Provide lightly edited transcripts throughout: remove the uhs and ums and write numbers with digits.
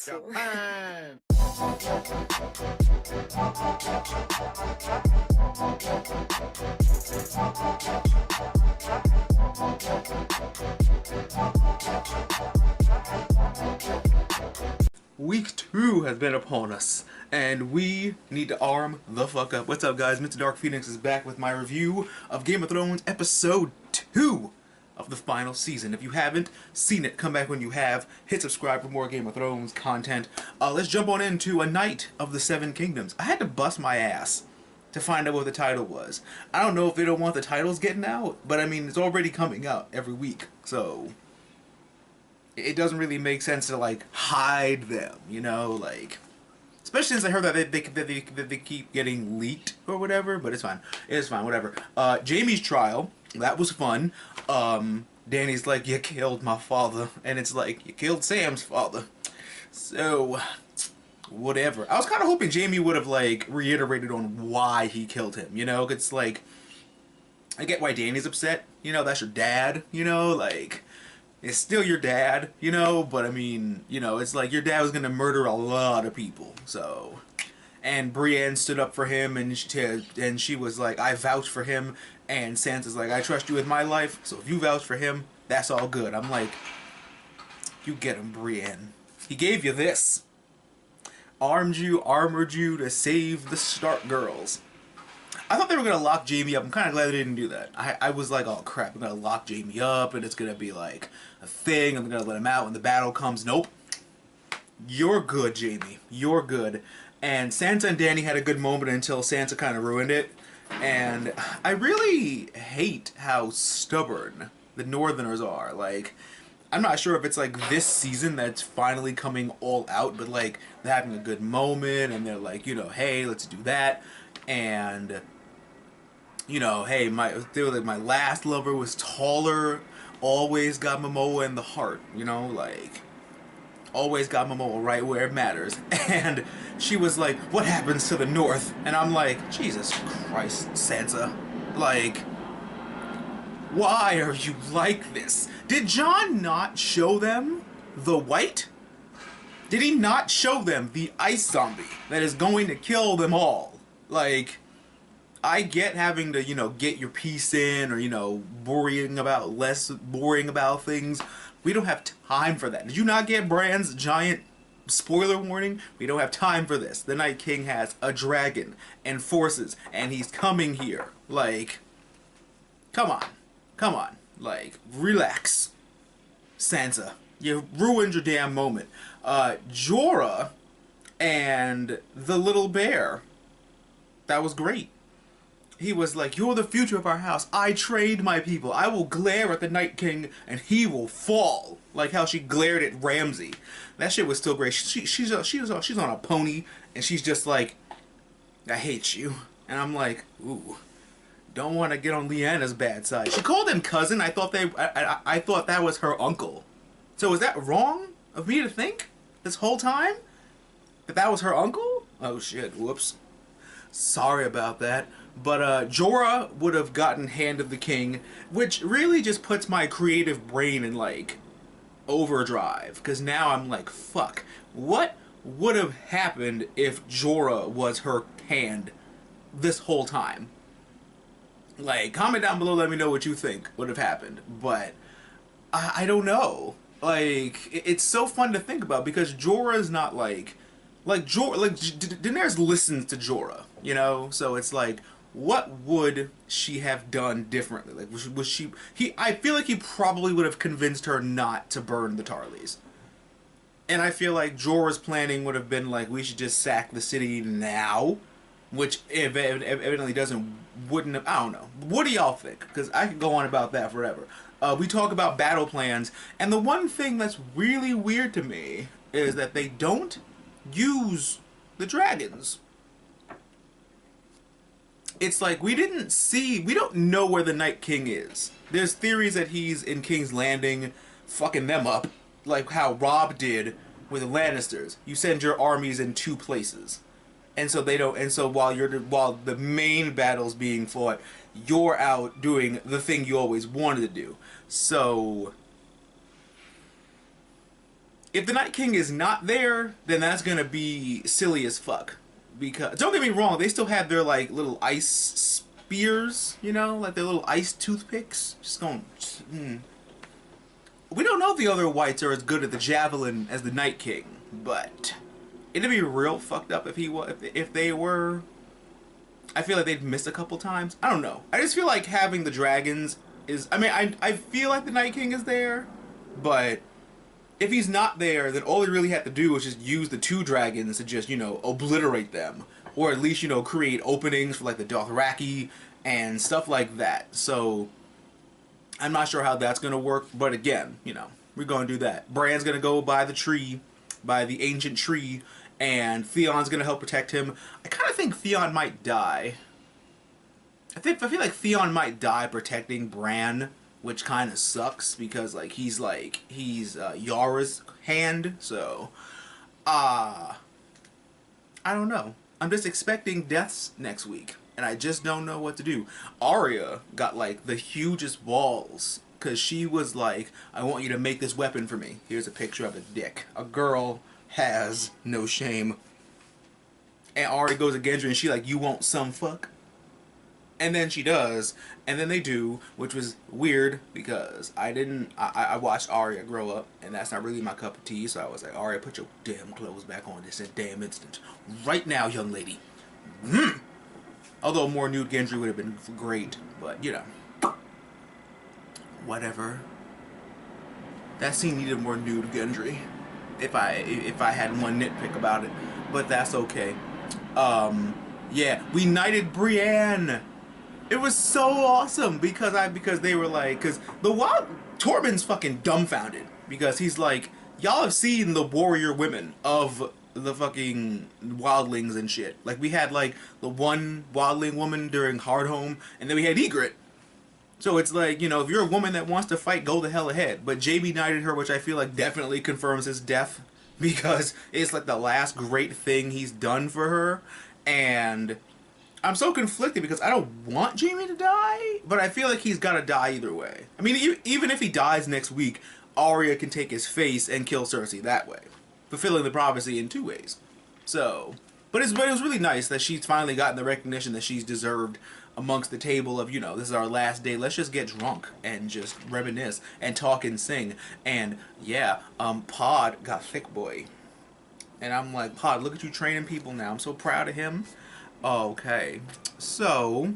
Japan. Week 2 has been upon us, and we need to arm the fuck up. What's up, guys? Mr. Dark Phoenix is back with my review of Game of Thrones Episode 2 of the final season. If you haven't seen it, come back when you have. Hit subscribe for more Game of Thrones content. Let's jump on into A Night of the Seven Kingdoms. I had to bust my ass to find out what the title was. I don't know if they don't want the titles getting out, but I mean, it's already coming out every week, so it doesn't really make sense to like hide them, you know, like, especially since I heard that they keep getting leaked or whatever. But it's fine. It's fine. Whatever. Jaime's trial, that was fun. Dany's like, you killed my father, and it's like, you killed Sam's father. So whatever. I was kind of hoping Jaime would have like reiterated on why he killed him. You know, it's like, I get why Dany's upset. You know, that's your dad. You know, like, it's still your dad, you know, but I mean, you know, it's like your dad was gonna murder a lot of people, so. And Brienne stood up for him, and she was like, I vouch for him, and Sansa's like, I trust you with my life, so if you vouch for him, that's all good. I'm like, you get him, Brienne. He gave you this. Armed you, armored you to save the Stark girls. I thought they were going to lock Jaime up. I'm kind of glad they didn't do that. I was like, oh crap, I'm going to lock Jaime up and it's going to be like a thing. I'm going to let him out when the battle comes. Nope. You're good, Jaime. You're good. And Sansa and Dany had a good moment until Sansa kind of ruined it. And I really hate how stubborn the Northerners are. Like, I'm not sure if it's like this season that's finally coming all out, but like they're having a good moment and they're like, you know, hey, let's do that. And you know, hey, my last lover was taller, always got Momoa in the heart, you know, like, always got Momoa right where it matters. And she was like, what happens to the North? And I'm like, Jesus Christ, Sansa, like, why are you like this? Did Jon not show them the White? Did he not show them the ice zombie that is going to kill them all? Like, I get having to, you know, get your piece in, or, you know, worrying about things. We don't have time for that. Did you not get Bran's giant spoiler warning? We don't have time for this. The Night King has a dragon and forces, and he's coming here. Like, come on. Come on. Like, relax, Sansa. You ruined your damn moment. Jorah and the little bear. That was great. He was like, you're the future of our house. I trained my people. I will glare at the Night King and he will fall. Like how she glared at Ramsay. That shit was still great. She's on a pony and she's just like, I hate you. And I'm like, ooh, don't want to get on Lyanna's bad side. She called him cousin. I thought that was her uncle. So is that wrong of me to think this whole time that was her uncle? Oh shit, whoops. Sorry about that. But Jorah would have gotten Hand of the King, which really just puts my creative brain in like overdrive, because now I'm like, fuck, what would have happened if Jorah was her hand this whole time? Like, comment down below, let me know what you think would have happened. But I don't know. Like, it's so fun to think about, because Jorah's not like Daenerys listens to Jorah, you know? So it's like, what would she have done differently? Like, was she... I feel like he probably would have convinced her not to burn the Tarlys. And I feel like Jorah's planning would have been like, we should just sack the city now. Which evidently wouldn't have... I don't know. What do y'all think? Because I could go on about that forever. We talk about battle plans, and the one thing that's really weird to me is that they don't use the dragons. It's like, we don't know where the Night King is. There's theories that he's in King's Landing, fucking them up, like how Robb did with the Lannisters. You send your armies in two places, and so they don't. And so while the main battle's being fought, you're out doing the thing you always wanted to do. So if the Night King is not there, then that's gonna be silly as fuck. Because don't get me wrong, they still have their like little ice spears, you know, like their little ice toothpicks. Just going. We don't know if the other whites are as good at the javelin as the Night King, but it'd be real fucked up if he was, if they were. I feel like they'd missed a couple times. I don't know. I just feel like having the dragons is. I mean, I feel like the Night King is there, but if he's not there, then all he really had to do was just use the 2 dragons to just, you know, obliterate them, or at least, you know, create openings for like the Dothraki and stuff like that. So I'm not sure how that's gonna work, but again, you know, we're gonna do that. Bran's gonna go by the tree, by the ancient tree, and Theon's gonna help protect him. I kind of think Theon might die. I feel like Theon might die protecting Bran, which kind of sucks because like he's Yara's hand. So, I don't know. I'm just expecting deaths next week, and I just don't know what to do. Arya got like the hugest balls because she was like, "I want you to make this weapon for me." Here's a picture of a dick. A girl has no shame. And Arya goes against her and she like, "You want some fuck?" And then she does, and then they do, which was weird because I watched Arya grow up, and that's not really my cup of tea, so I was like, Arya, put your damn clothes back on this damn instant. Right now, young lady. Although more Newt Gendry would have been great, but, you know. Whatever. That scene needed more Newt Gendry, if I had one nitpick about it, but that's okay. Yeah, we knighted Brienne. It was so awesome because they were like, because Tormund's fucking dumbfounded because he's like, y'all have seen the warrior women of the fucking wildlings and shit. Like we had like the one wildling woman during Hardhome, and then we had Ygritte. So it's like, you know, if you're a woman that wants to fight, go the hell ahead. But Jaime knighted her, which I feel like definitely confirms his death because it's like the last great thing he's done for her, and I'm so conflicted because I don't want Jaime to die, but I feel like he's gotta die either way. I mean, even if he dies next week, Arya can take his face and kill Cersei that way, fulfilling the prophecy in 2 ways. So, but it was really nice that she's finally gotten the recognition that she's deserved amongst the table of, you know, this is our last day, let's just get drunk and just reminisce and talk and sing. And yeah, Pod got thick boy. And I'm like, Pod, look at you training people now. I'm so proud of him. Okay, so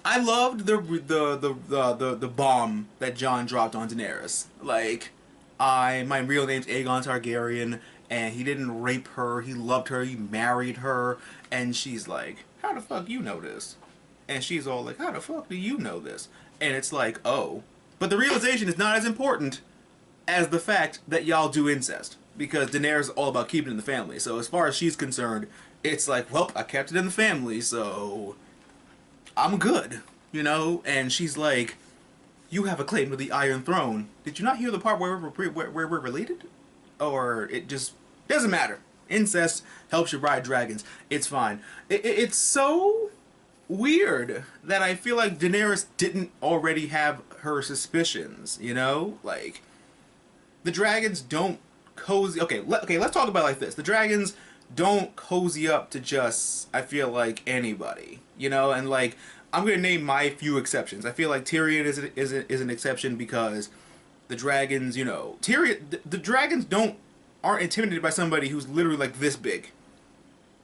I loved the bomb that Jon dropped on Daenerys. Like, my real name's Aegon Targaryen, and he didn't rape her. He loved her. He married her, and she's like, "How the fuck you know this?" And she's all like, "How the fuck do you know this?" And it's like, oh, but the realization is not as important as the fact that y'all do incest, because Daenerys is all about keeping it in the family. So as far as she's concerned, it's like, well, I kept it in the family, so I'm good, you know? And she's like, you have a claim to the Iron Throne. Did you not hear the part where we're related? Or it just doesn't matter. Incest helps you ride dragons. It's fine. It's so weird that I feel like Daenerys didn't already have her suspicions, you know? Like, the dragons don't cozy... Okay, let's talk about it like this. The dragons don't cozy up to just, I feel like, anybody, you know? And like, I'm gonna name my few exceptions. I feel like Tyrion is an exception because the dragons, you know, the dragons aren't intimidated by somebody who's literally like this big,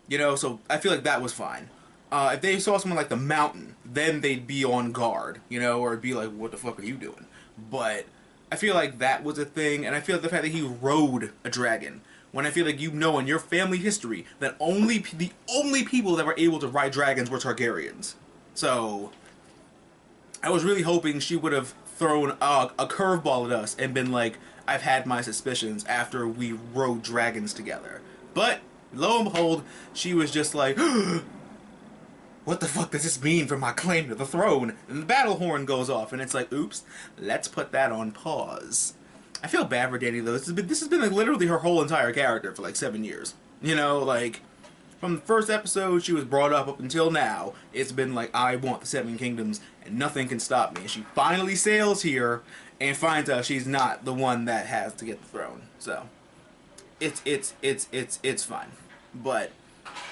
you know? So I feel like that was fine. If they saw someone like the Mountain, then they'd be on guard, you know, or it'd be like, what the fuck are you doing? But I feel like that was a thing, and I feel like the fact that he rode a dragon, when I feel like, you know, in your family history that the only people that were able to ride dragons were Targaryens. So I was really hoping she would have thrown a curveball at us and been like, I've had my suspicions after we rode dragons together. But lo and behold, she was just like, what the fuck does this mean for my claim to the throne? And the battle horn goes off, and it's like, oops, let's put that on pause. I feel bad for Dany, though. This has been like literally her whole entire character for like 7 years. You know, like, from the first episode she was brought up until now, it's been like, I want the Seven Kingdoms, and nothing can stop me. And she finally sails here and finds out she's not the one that has to get the throne. So it's fine. But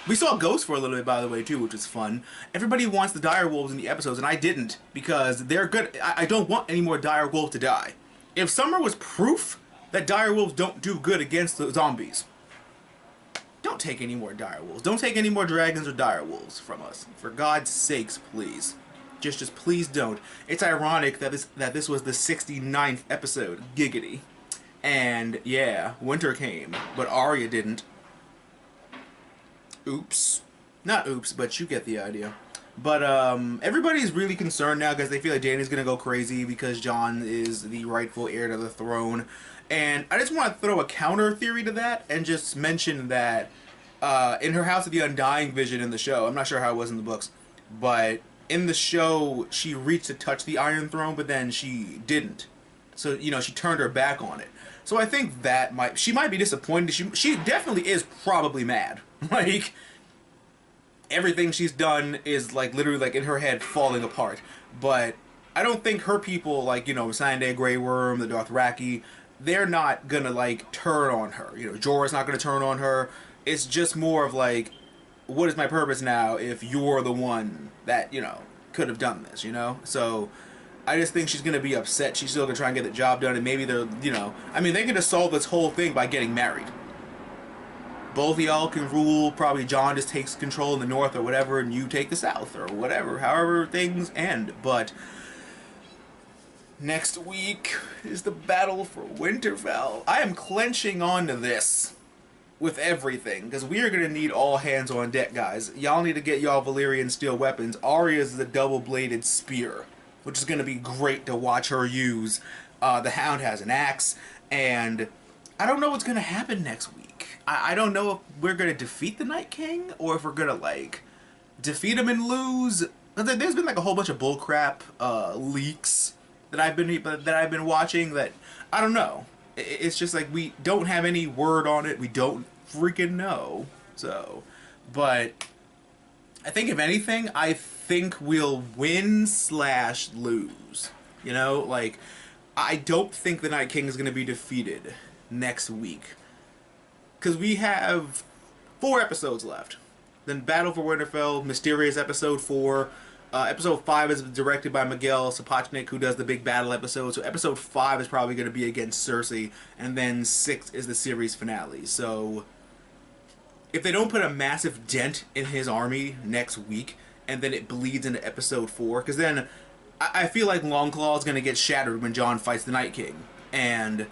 we saw Ghost for a little bit, by the way, too, which was fun. Everybody wants the direwolves in the episodes, and I didn't, because they're good. I don't want any more direwolf to die. If Summer was proof that direwolves don't do good against the zombies, don't take any more direwolves. Don't take any more dragons or direwolves from us. For God's sakes, please. Just please don't. It's ironic that this was the 69th episode. Giggity. And yeah, winter came, but Arya didn't. Oops. Not oops, but you get the idea. But everybody's really concerned now because they feel like Dany's gonna go crazy because Jon is the rightful heir to the throne. And I just want to throw a counter theory to that and just mention that in her House of the Undying vision in the show, I'm not sure how it was in the books, but in the show she reached to touch the Iron Throne, but then she didn't. So, you know, she turned her back on it. So I think that she might be disappointed. She definitely is probably mad. Like, everything she's done is like literally like in her head falling apart. But I don't think her people, like, you know, Missandei, Grey Worm, the Dothraki, they're not gonna like turn on her. You know, Jorah's not gonna turn on her. It's just more of like, what is my purpose now if you're the one that, you know, could have done this, you know? So I just think she's gonna be upset. She's still gonna try and get the job done, and maybe they're, you know, I mean, they could have solved this whole thing by getting married. Both of y'all can rule. Probably Jon just takes control in the north or whatever, and you take the south or whatever, however things end. But next week is the battle for Winterfell. I am clenching onto this with everything, because we are going to need all hands on deck, guys. Y'all need to get y'all Valyrian steel weapons. Arya's the double-bladed spear, which is going to be great to watch her use. The Hound has an axe, and I don't know what's going to happen next week. I don't know if we're going to defeat the Night King, or if we're going to, like, defeat him and lose. There's been, like, a whole bunch of bullcrap leaks that I've been watching that, I don't know. It's just like we don't have any word on it. We don't freaking know. So, but I think if anything, I think we'll win / lose. You know, like, I don't think the Night King is going to be defeated next week. Because we have 4 episodes left. Then Battle for Winterfell, Mysterious episode 4. Episode 5 is directed by Miguel Sapochnik, who does the big battle episode. So episode 5 is probably going to be against Cersei. And then 6 is the series finale. So if they don't put a massive dent in his army next week, and then it bleeds into episode 4, because then I feel like Longclaw is going to get shattered when Jon fights the Night King. And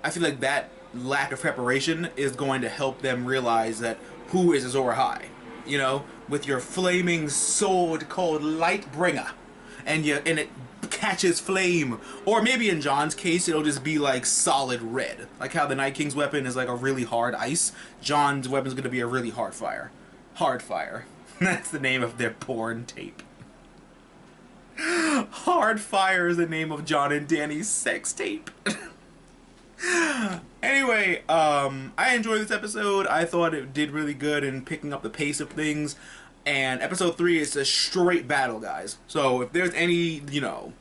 I feel like that lack of preparation is going to help them realize that who is Azor Ahai. You know, with your flaming sword called Lightbringer, and it catches flame. Or maybe in Jon's case, it'll just be like solid red, like how the Night King's weapon is like a really hard ice. Jon's weapon's gonna be a really hard fire. Hard fire. That's the name of their porn tape. Hard Fire is the name of Jon and Dany's sex tape. Anyway, I enjoyed this episode. I thought it did really good in picking up the pace of things. And episode 3 is a straight battle, guys. So if there's any, you know,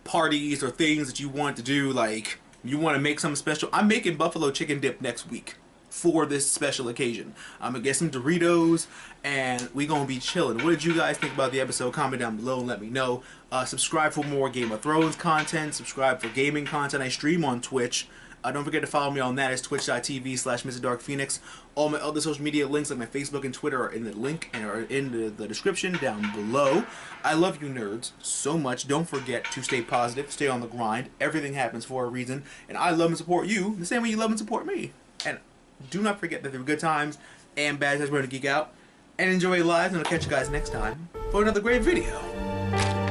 parties or things that you want to do, like you want to make something special, I'm making buffalo chicken dip next week for this special occasion. I'm gonna get some Doritos and we gonna be chilling. What did you guys think about the episode? Comment down below and let me know. Subscribe for more Game of Thrones content. Subscribe for gaming content. I stream on Twitch. Don't forget to follow me on that. It's twitch.tv/MrDarkPhoenix. All my other social media links like my Facebook and Twitter are in the link and are in the description down below. I love you nerds so much. Don't forget to stay positive, stay on the grind. Everything happens for a reason. And I love and support you the same way you love and support me. And do not forget that there are good times and bad times. We're going to geek out and enjoy your lives. And I'll catch you guys next time for another great video.